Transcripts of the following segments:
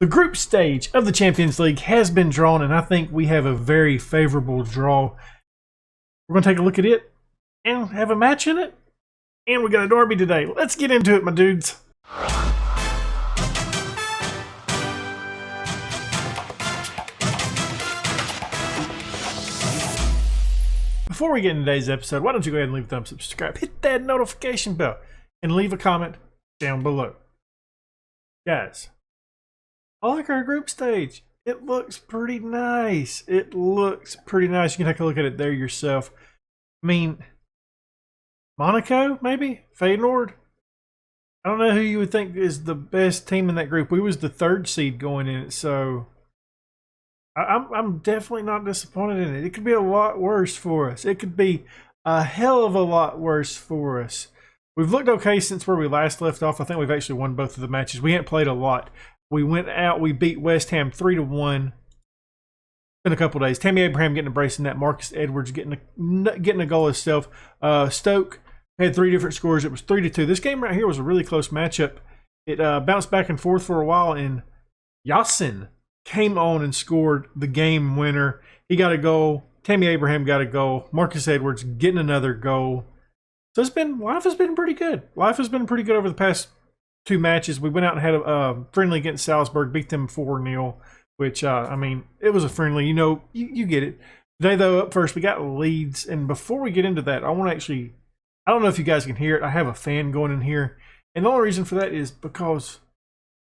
The group stage of the Champions League has been drawn, and I think we have a very favorable draw. We're going to take a look at it and have a match in it. And we got a derby today. Let's get into it, my dudes. Before we get into today's episode, why don't you go ahead and leave a thumbs up, subscribe, hit that notification bell, and leave a comment down below. Guys, I like our group stage. It looks pretty nice. It looks pretty nice. You can take a look at it there yourself. I mean, Monaco, maybe? Feyenoord? I don't know who you would think is the best team in that group. We was the 3rd seed going in it, so I'm definitely not disappointed in it. It could be a lot worse for us. It could be a hell of a lot worse for us. We've looked okay since where we last left off. I think we've actually won both of the matches. We haven't played a lot. We went out, we beat West Ham 3-1 in a couple days. Tammy Abraham getting a brace in that. Marcus Edwards getting a goal himself. Stoke had 3 different scores. It was 3-2. This game right here was a really close matchup. It bounced back and forth for a while, and Yasin came on and scored the game winner. He got a goal. Tammy Abraham got a goal. Marcus Edwards getting another goal. So life has been pretty good. Life has been pretty good over the past 2 matches. We went out and had a friendly against Salzburg, beat them 4-0, which, I mean, it was a friendly. You know, you get it. Today, though, up first, we got Leeds. And before we get into that, I want to actually, I don't know if you guys can hear it. I have a fan going in here. And the only reason for that is because it's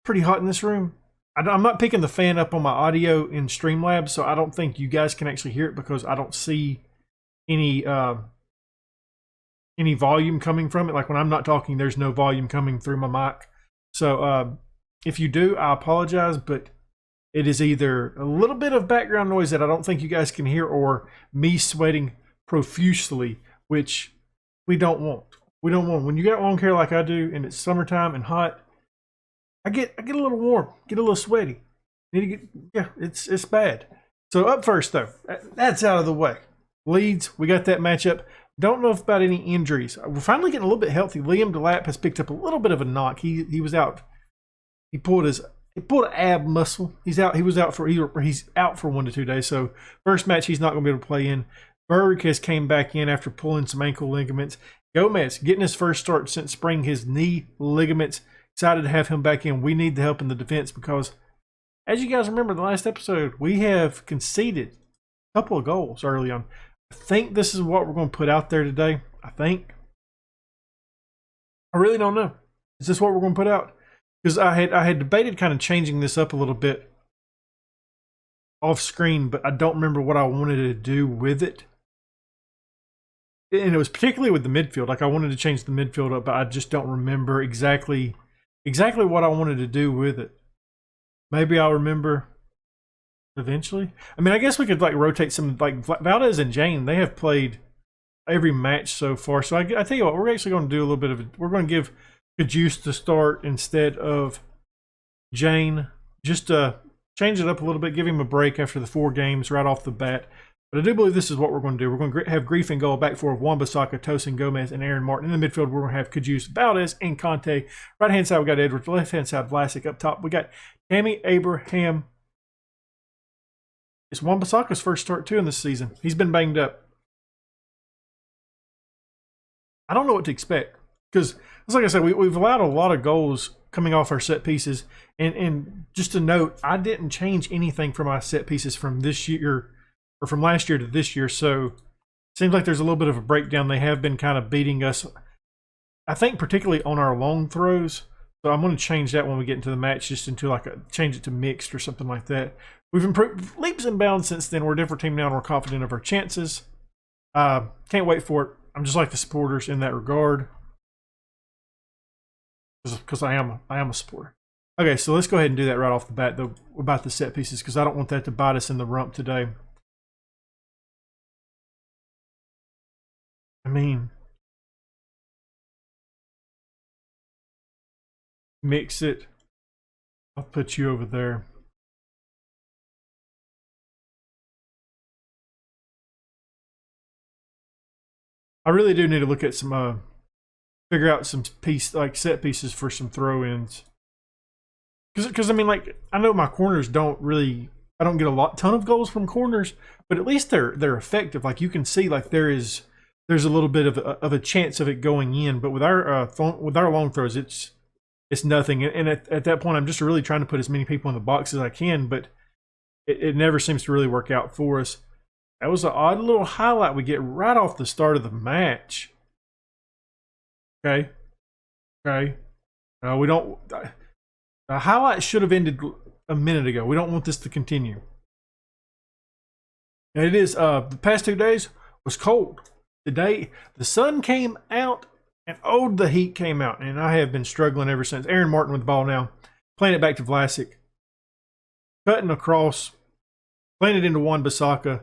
pretty hot in this room. I'm not picking the fan up on my audio in Streamlabs, so I don't think you guys can actually hear it because I don't see any volume coming from it. Like when I'm not talking, there's no volume coming through my mic. So if you do, I apologize, but it is either a little bit of background noise that I don't think you guys can hear, or me sweating profusely, which we don't want. We don't want. When you got long hair like I do, and it's summertime and hot, I get a little warm, get a little sweaty. It's bad. So up first though, that's out of the way. Leeds, we got that matchup. Don't know about any injuries. We're finally getting a little bit healthy. Liam Delap has picked up a little bit of a knock. He was out. He pulled an ab muscle. He's out. He's out for 1 to 2 days. So first match he's not going to be able to play in. Berg has came back in after pulling some ankle ligaments. Gomez getting his first start since spraining his knee ligaments. Excited to have him back in. We need the help in the defense because, as you guys remember, the last episode, we have conceded a couple of goals early on. I think this is what we're going to put out there today. I think. I really don't know. Is this what we're going to put out? Because I had debated kind of changing this up a little bit off screen, but I don't remember what I wanted to do with it. And it was particularly with the midfield. Like I wanted to change the midfield up, but I just don't remember exactly what I wanted to do with it. Maybe I'll remember eventually. I mean, I guess we could like rotate some, like Valdez and Jane. They have played every match so far. So I tell you what, we're actually going to do a little bit of it. We're going to give Kajus the start instead of Jane. Just to change it up a little bit, give him a break after the 4 games right off the bat. But I do believe this is what we're going to do. We're going to have Grief and goal, back 4 of Wan-Bissaka, Tosin, Gomez, and Aaron Martin. In the midfield, we're going to have Kajus, Valdez, and Conte. Right-hand side, we got Edwards. Left-hand side, Vlasic. Up top, we got Tammy Abraham. It's Wan-Bissaka's first start, too, in this season. He's been banged up. I don't know what to expect. Because, like I said, we've allowed a lot of goals coming off our set pieces. And just to note, I didn't change anything from my set pieces from this year, or from last year to this year, so it seems like there's a little bit of a breakdown. They have been kind of beating us, I think, particularly on our long throws. So I'm going to change that when we get into the match, just into like change it to mixed or something like that. We've improved leaps and bounds since then. We're a different team now, and we're confident of our chances. Can't wait for it. I'm just like the supporters in that regard, because I am a supporter. Okay, so let's go ahead and do that right off the bat, though, about the set pieces, because I don't want that to bite us in the rump today. I mean, mix it. I'll put you over there. I really do need to look at some, figure out some set pieces for some throw-ins. Because I mean, like, I know my corners don't really, I don't get a ton of goals from corners, but at least they're effective. Like, you can see, like, there's a little bit of a chance of it going in. But with our long throws, it's nothing. And at that point, I'm just really trying to put as many people in the box as I can, but it never seems to really work out for us. That was an odd little highlight we get right off the start of the match. Okay. We don't. The highlight should have ended a minute ago. We don't want this to continue. And it is. The past 2 days was cold. Today, the sun came out, and the heat came out. And I have been struggling ever since. Aaron Martin with the ball now. Playing it back to Vlasic. Cutting across. Playing it into Wan-Bissaka,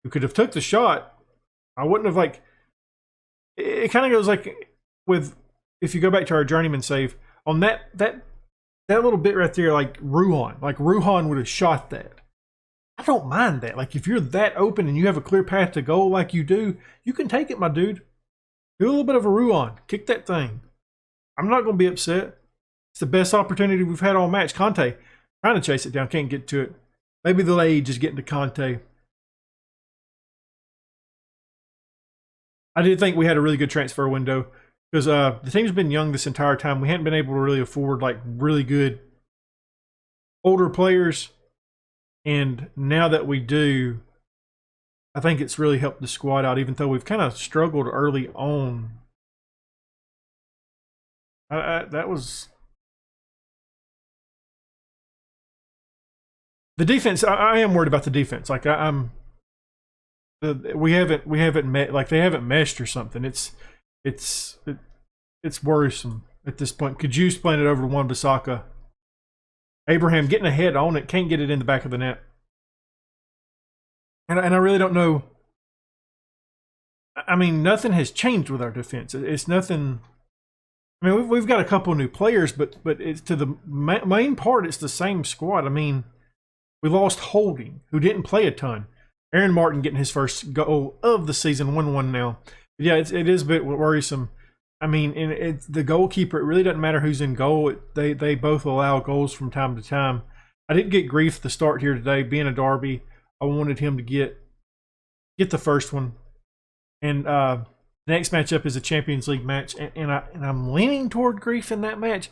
who could have took the shot. I wouldn't have, like... It kind of goes like with... If you go back to our Journeyman save, on that little bit right there, like Ruhan would have shot that. I don't mind that. Like, if you're that open and you have a clear path to goal like you do, you can take it, my dude. Do a little bit of a Ruhan. Kick that thing. I'm not going to be upset. It's the best opportunity we've had all match. Conte trying to chase it down. Can't get to it. Maybe the age is getting to Conte. I did think we had a really good transfer window because the team's been young this entire time. We hadn't been able to really afford like really good older players. And now that we do, I think it's really helped the squad out, even though we've kind of struggled early on. That was... The defense, I am worried about the defense. Like, we haven't met, like, they haven't meshed or something. It's worrisome at this point. Kajus playing it over to Wan-Bissaka. Abraham getting ahead on it, can't get it in the back of the net. And I really don't know. I mean, nothing has changed with our defense. It's nothing. I mean, we've got a couple new players, but it's to the main part, it's the same squad. I mean, we lost Holding, who didn't play a ton. Aaron Martin getting his first goal of the season, 1-1 now. But yeah, it is a bit worrisome. I mean, it's the goalkeeper. It really doesn't matter who's in goal. They both allow goals from time to time. I did get grief at the start here today. Being a derby, I wanted him to get the first one. And the next matchup is a Champions League match, and I'm leaning toward grief in that match.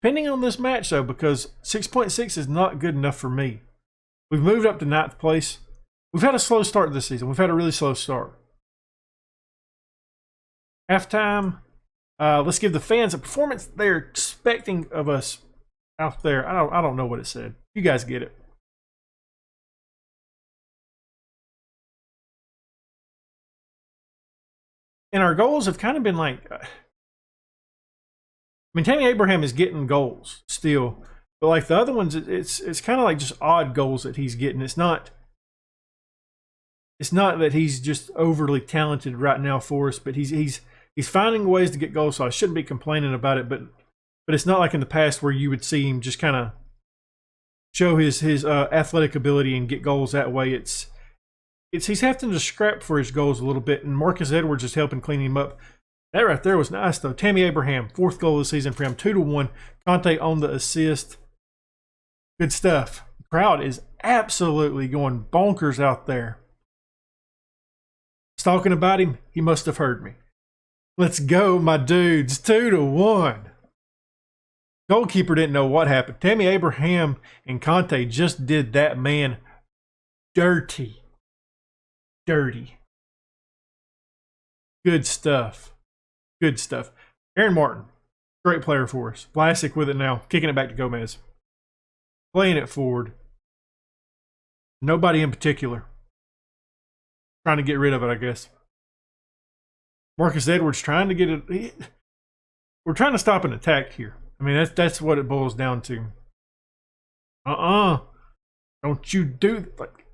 Depending on this match, though, because 6.6 is not good enough for me. We've moved up to 9th place. We've had a slow start this season. We've had a really slow start. Halftime. Let's give the fans a performance they're expecting of us out there. I don't know what it said. You guys get it. And our goals have kind of been like... I mean, Tammy Abraham is getting goals still. But like the other ones, it's kind of like just odd goals that he's getting. It's not that he's just overly talented right now for us, but he's finding ways to get goals, so I shouldn't be complaining about it. But it's not like in the past where you would see him just kind of show his athletic ability and get goals that way. He's having to scrap for his goals a little bit, and Marcus Edwards is helping clean him up. That right there was nice, though. Tammy Abraham, 4th goal of the season for him, 2-1. Conte on the assist. Good stuff. The crowd is absolutely going bonkers out there. Talking about him, he must have heard me. Let's go, my dudes. 2-1. Goalkeeper didn't know what happened. Tammy Abraham and Conte just did that man dirty. Dirty. Good stuff. Good stuff. Aaron Martin, great player for us. Vlasic with it now, kicking it back to Gomez. Playing it forward. Nobody in particular. Trying to get rid of it, I guess. Marcus Edwards trying to get it. We're trying to stop an attack here. I mean, that's what it boils down to. Don't you do like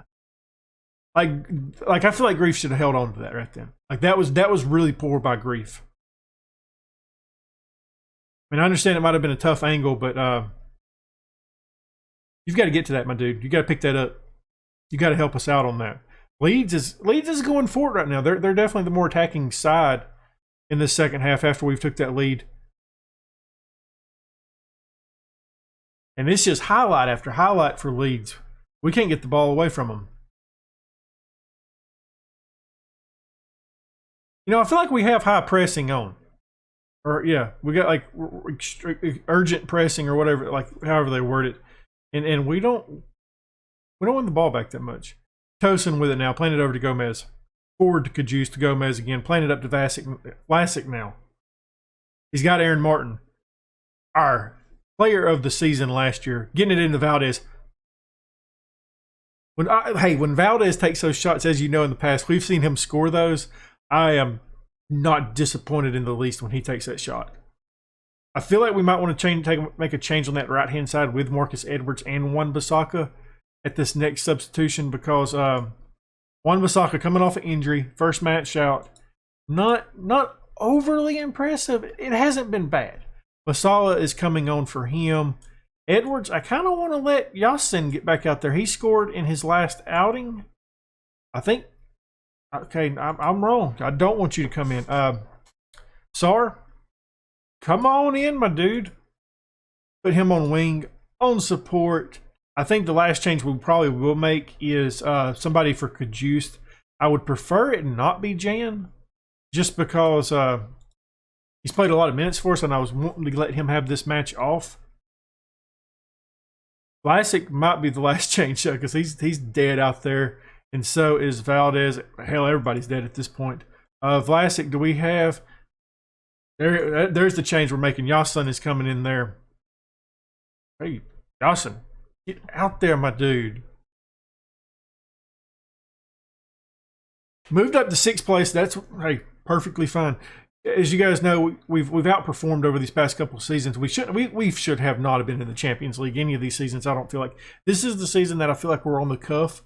I feel like Grief should have held on to that right then. Like that was really poor by Grief. I mean, I understand it might have been a tough angle, but you've got to get to that, my dude. You got to pick that up. You got to help us out on that. Leeds is going for it right now. They're definitely the more attacking side in the second half after we've took that lead. And it's just highlight after highlight for Leeds. We can't get the ball away from them. You know, I feel like we have high pressing on. Or, yeah, we got like urgent pressing or whatever, like however they word it. And we don't win the ball back that much. Tosin with it now, playing it over to Gomez. Forward to Kajus to Gomez again, playing it up to Vlasic now. He's got Aaron Martin, our player of the season last year, getting it into Valdez. When Valdez takes those shots, as you know in the past, we've seen him score those. I am not disappointed in the least when he takes that shot. I feel like we might want to make a change on that right-hand side with Marcus Edwards and Wan-Bissaka at this next substitution because Wan-Bissaka coming off an injury, first match out, not overly impressive. It hasn't been bad. Masala is coming on for him. Edwards, I kind of want to let Yasin get back out there. He scored in his last outing. I think. Okay, I'm wrong. I don't want you to come in. Sar, come on in, my dude. Put him on wing, on support. I think the last change we probably will make is somebody for Kajust. I would prefer it not be Jan, just because he's played a lot of minutes for us, and I was wanting to let him have this match off. Vlasic might be the last change, though, because he's dead out there, and so is Valdez. Hell, everybody's dead at this point. Vlasic, do we have... There's the change we're making. Yasin is coming in there. Hey, Yasin, get out there, my dude. Moved up to 6th place. That's, hey, perfectly fine. As you guys know, we've outperformed over these past couple of seasons. We should have not have been in the Champions League any of these seasons. I don't feel like this is the season that I feel like we're on the cuff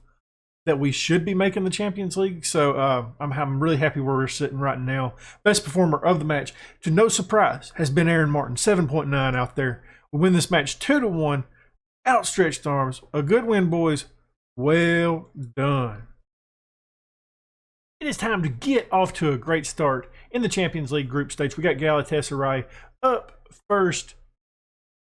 that we should be making the Champions League. So I'm really happy where we're sitting right now. Best performer of the match, to no surprise, has been Aaron Martin, 7.9 out there. We win this match 2-1. Outstretched arms. A good win, boys. Well done. It is time to get off to a great start in the Champions League group stage. We got Galatasaray up first.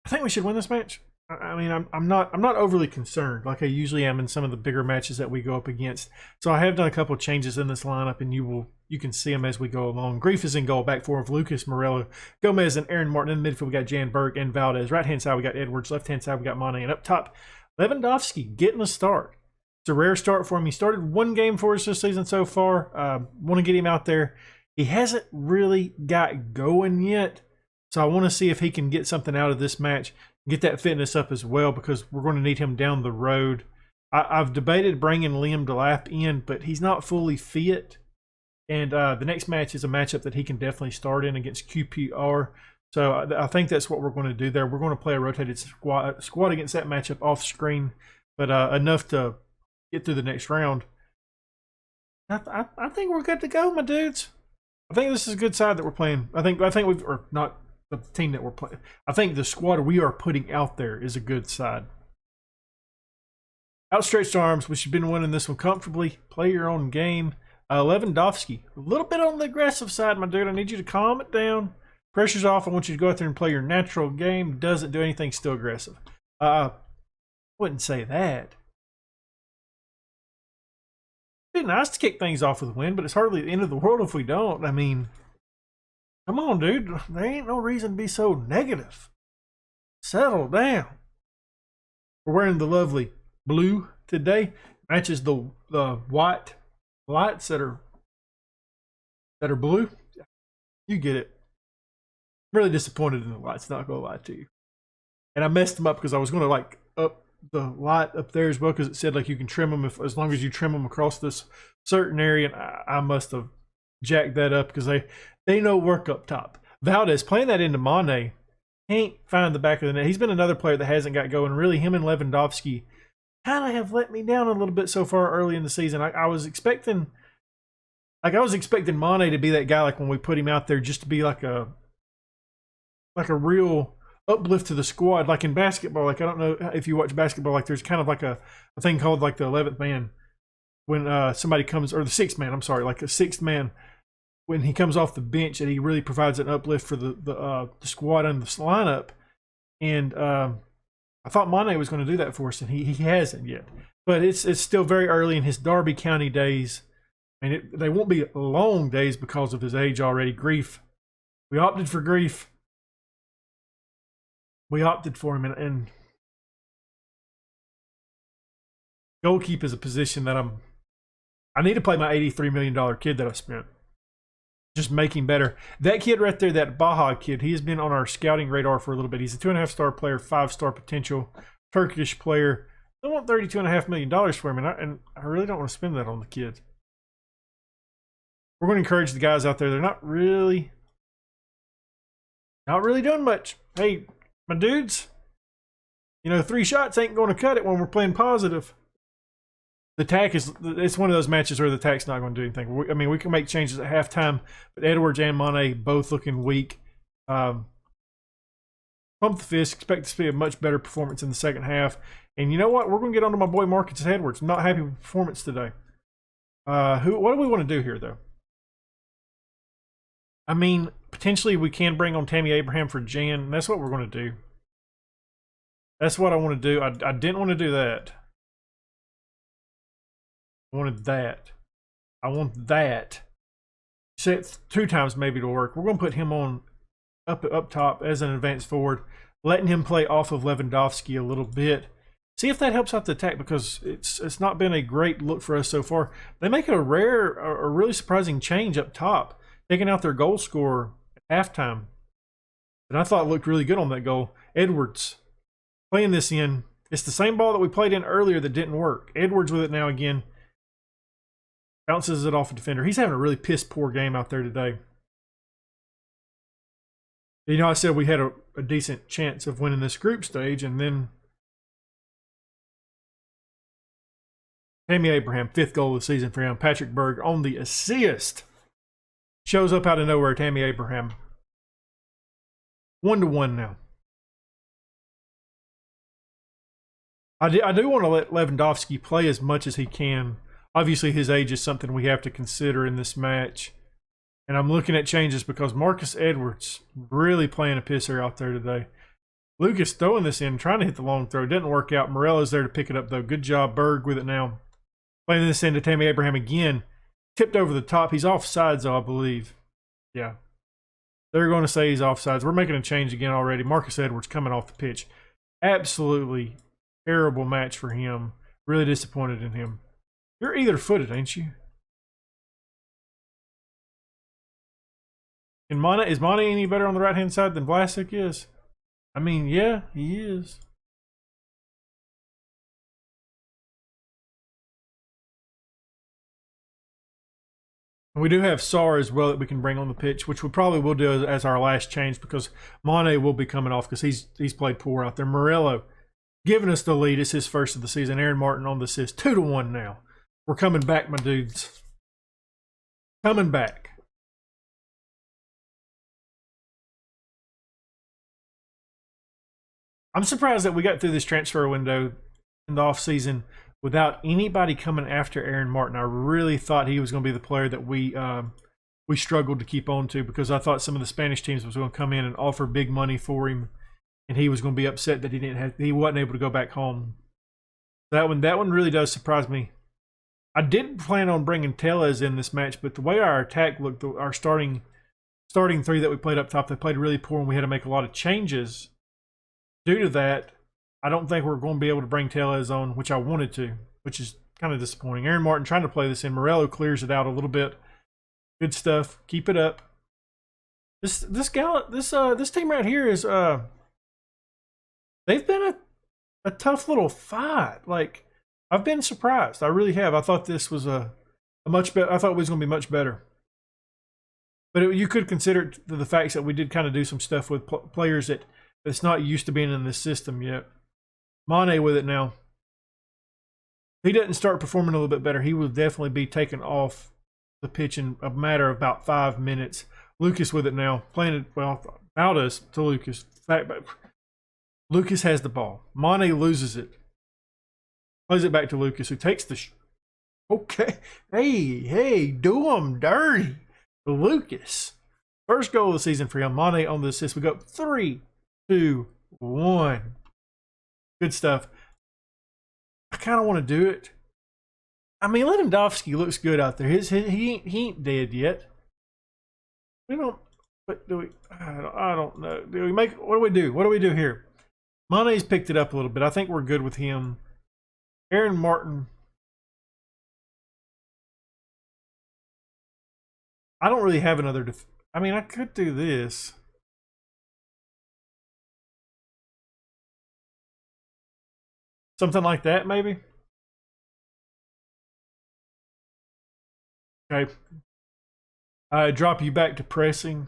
I think we should win this match. I mean, I'm not overly concerned like I usually am in some of the bigger matches that we go up against. So I have done a couple of changes in this lineup, and you can see them as we go along. Grief is in goal, back four of Lucas Morello, Gomez, and Aaron Martin. In the midfield, we got Jan Berg and Valdez. Right hand side, we got Edwards. Left hand side, we got Mane. And up top, Lewandowski getting a start. It's a rare start for him. He started one game for us this season so far. Want to get him out there. He hasn't really got going yet, so I want to see if he can get something out of this match, get that fitness up as well, because we're going to need him down the road. I've debated bringing Liam Delap in, but he's not fully fit, and the next match is a matchup that he can definitely start in against QPR. So I think that's what we're going to do there. We're going to play a rotated squad against that matchup off screen, but enough to get through the next round. I think we're good to go, my dudes. I think this is a good side that we're playing. I think we've, or not the team that we're playing. I think the squad we are putting out there is a good side. Outstretched arms, we should have been winning this one comfortably. Play your own game. Lewandowski, a little bit on the aggressive side, my dude. I need you to calm it down. Pressure's off. I want you to go out there and play your natural game. Doesn't do anything, still aggressive. Wouldn't say that. It'd be nice to kick things off with a win, but it's hardly the end of the world if we don't. I mean, come on, dude. There ain't no reason to be so negative. Settle down. We're wearing the lovely blue today. Matches the white lights that are blue. You get it. I'm really disappointed in the lights, not gonna lie to you. And I messed them up because I was gonna like up the light up there as well, because it said like you can trim them as long as you trim them across this certain area, and I must have jacked that up because they know work up top. Valdez playing that into Mane, can't find the back of the net. He's been another player that hasn't got going. Really, him and Lewandowski kind of have let me down a little bit so far early in the season. I was expecting Mane to be that guy, like when we put him out there, just to be like a real uplift to the squad, like in basketball. Like, I don't know if you watch basketball, like there's kind of like a thing called like the 11th man when somebody comes, or the 6th man, I'm sorry, like a 6th man when he comes off the bench, and he really provides an uplift for the squad and the lineup. And I I thought Mane was going to do that for us, and he hasn't yet. But it's still very early in his Derby County days. And they won't be long days because of his age already. Grief. We opted for Grief. We opted for him, and goalkeeper is a position that I need to play my $83 million kid that I spent. Just make him better. That kid right there, that Baja kid, he has been on our scouting radar for a little bit. He's a 2.5-star player, 5-star potential, Turkish player. I want $32.5 million for him, and I really don't want to spend that on the kid. We're going to encourage the guys out there. They're not really doing much. Hey, my dudes, 3 shots ain't going to cut it when we're playing positive. The attack it's one of those matches where the attack's not going to do anything. We can make changes at halftime, but Edwards and Mane both looking weak. Pump the fist. Expect to see a much better performance in the second half. And you know what? We're going to get onto my boy Marcus Edwards. I'm not happy with performance today. What do we want to do here, though? Potentially we can bring on Tammy Abraham for Jan. That's what we're going to do. That's what I want to do. I didn't want to do that. I wanted that. I want that. Set 2 times maybe to work. We're going to put him on up top as an advanced forward, letting him play off of Lewandowski a little bit. See if that helps out the attack, because it's not been a great look for us so far. They make a really surprising change up top, taking out their goal scorer at halftime. And I thought looked really good on that goal. Edwards playing this in. It's the same ball that we played in earlier that didn't work. Edwards with it now again. Bounces it off a defender. He's having a really piss-poor game out there today. I said we had a decent chance of winning this group stage, and then Tammy Abraham, 5th goal of the season for him. Patrick Berg on the assist. Shows up out of nowhere, Tammy Abraham. 1-1 now. I do want to let Lewandowski play as much as he can. Obviously, his age is something we have to consider in this match. And I'm looking at changes because Marcus Edwards really playing a pisser out there today. Lucas throwing this in, trying to hit the long throw. Didn't work out. Morella's there to pick it up, though. Good job, Berg, with it now. Playing this into Tammy Abraham again. Tipped over the top. He's offsides, though, I believe. Yeah. They're going to say he's offsides. We're making a change again already. Marcus Edwards coming off the pitch. Absolutely terrible match for him. Really disappointed in him. You're either footed, ain't you? And is Mane any better on the right-hand side than Vlasic is? Yeah, he is. And we do have Sarr as well that we can bring on the pitch, which we probably will do as our last change, because Mane will be coming off because he's played poor out there. Morello giving us the lead. It's his first of the season. Aaron Martin on the assist. 2-1 now. We're coming back, my dudes. Coming back. I'm surprised that we got through this transfer window in the offseason without anybody coming after Aaron Martin. I really thought he was going to be the player that we struggled to keep on to, because I thought some of the Spanish teams was going to come in and offer big money for him, and he was going to be upset that he wasn't able to go back home. That one really does surprise me. I did plan on bringing Tellez in this match, but the way our attack looked, our starting 3 that we played up top, they played really poor, and we had to make a lot of changes. Due to that, I don't think we're going to be able to bring Tellez on, which I wanted to, which is kind of disappointing. Aaron Martin trying to play this in. Morello clears it out a little bit. Good stuff. Keep it up. This team right here is they've been a tough little fight. Like, I've been surprised. I really have. I thought this was a much better. I thought it was going to be much better. But you could consider it the facts that we did kind of do some stuff with players that's not used to being in this system yet. Mane with it now. If he doesn't start performing a little bit better, he will definitely be taken off the pitch in a matter of about 5 minutes. Lucas with it now. Playing it, well, about us to Lucas. Lucas has the ball. Mane loses it. Plays it back to Lucas, who takes the okay. Hey, do him dirty. Lucas. First goal of the season for him. Mane on the assist. We go 3, 2, 1. Good stuff. I kind of want to do it. I mean, Lewandowski looks good out there. He ain't dead yet. We don't. But do we? I don't know. Do we make? What do we do? What do we do here? Mane's picked it up a little bit. I think we're good with him. Aaron Martin. I don't really have another. I mean, I could do this. Something like that, maybe. Okay. Drop you back to pressing.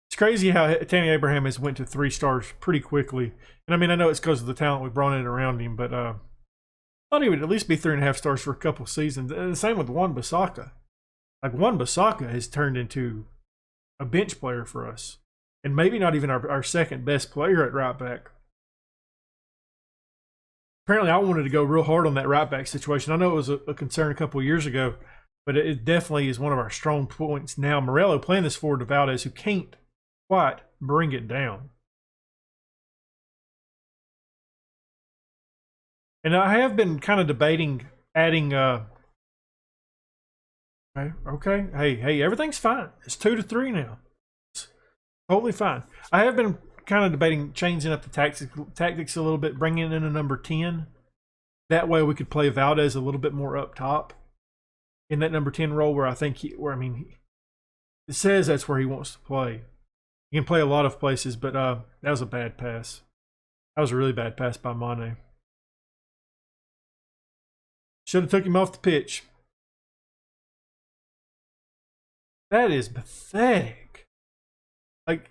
It's crazy how Tammy Abraham has went to 3 stars pretty quickly. And I mean, I know it's because of the talent we brought in around him, but I thought he would at least be 3.5 stars for a couple seasons. And the same with Wan-Bissaka. Like, Wan-Bissaka has turned into a bench player for us. And maybe not even our second best player at right back. Apparently, I wanted to go real hard on that right back situation. I know it was a concern a couple of years ago, but it definitely is one of our strong points now. Morello playing this forward to Valdez, who can't quite bring it down. And I have been kind of debating adding. Okay. Hey, everything's fine. It's 2-3 now. It's totally fine. I have been kind of debating changing up the tactics a little bit, bringing in a number 10. That way we could play Valdez a little bit more up top in that number 10 role, where I think it says that's where he wants to play. He can play a lot of places, but that was a bad pass. That was a really bad pass by Mane. Should have took him off the pitch. That is pathetic. Like,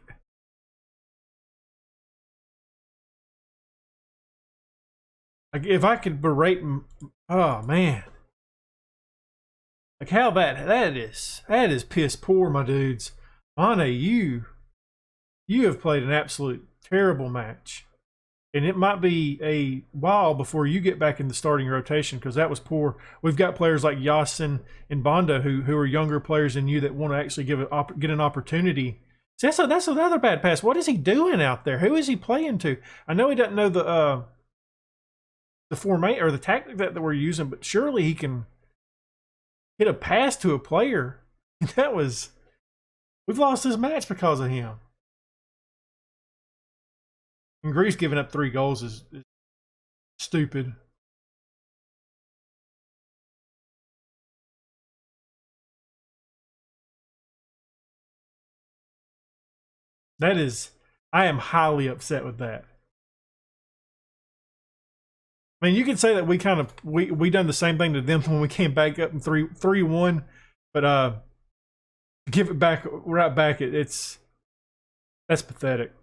if I could berate him, oh man. Like, how that is piss poor, my dudes. Mane, you have played an absolute terrible match. And it might be a while before you get back in the starting rotation, because that was poor. We've got players like Yasin and Banda who are younger players than you that want to actually get an opportunity. See, that's another bad pass. What is he doing out there? Who is he playing to? I know he doesn't know the formation or the tactic that we're using, but surely he can hit a pass to a player. We've lost this match because of him. And Greece giving up 3 goals is stupid. I am highly upset with that. I mean, you could say that we done the same thing to them when we came back up in 3-1, but give it back right back. That's pathetic.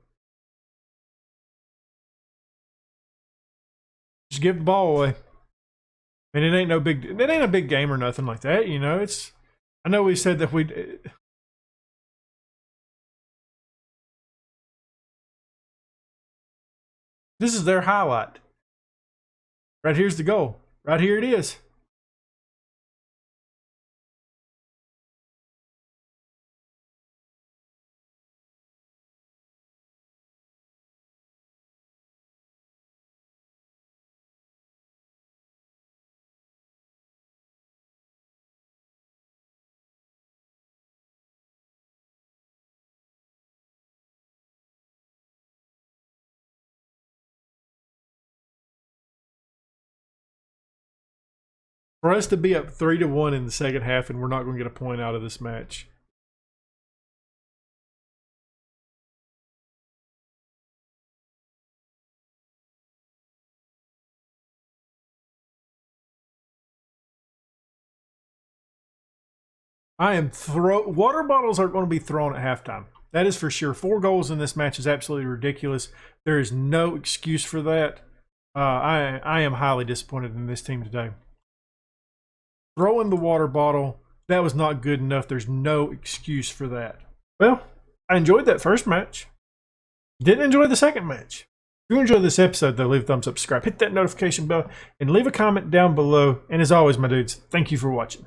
Just give the ball away. And it ain't a big game or nothing like that, you know. I know we said that this is their highlight. Right here's the goal. Right here it is. For us to be up 3-1 in the second half, and we're not going to get a point out of this match. Water bottles are going to be thrown at halftime. That is for sure. 4 goals in this match is absolutely ridiculous. There is no excuse for that. I am highly disappointed in this team today. Throwing the water bottle, that was not good enough. There's no excuse for that. Well, I enjoyed that first match. Didn't enjoy the second match. If you enjoyed this episode, though, leave a thumbs up, subscribe, hit that notification bell, and leave a comment down below. And as always, my dudes, thank you for watching.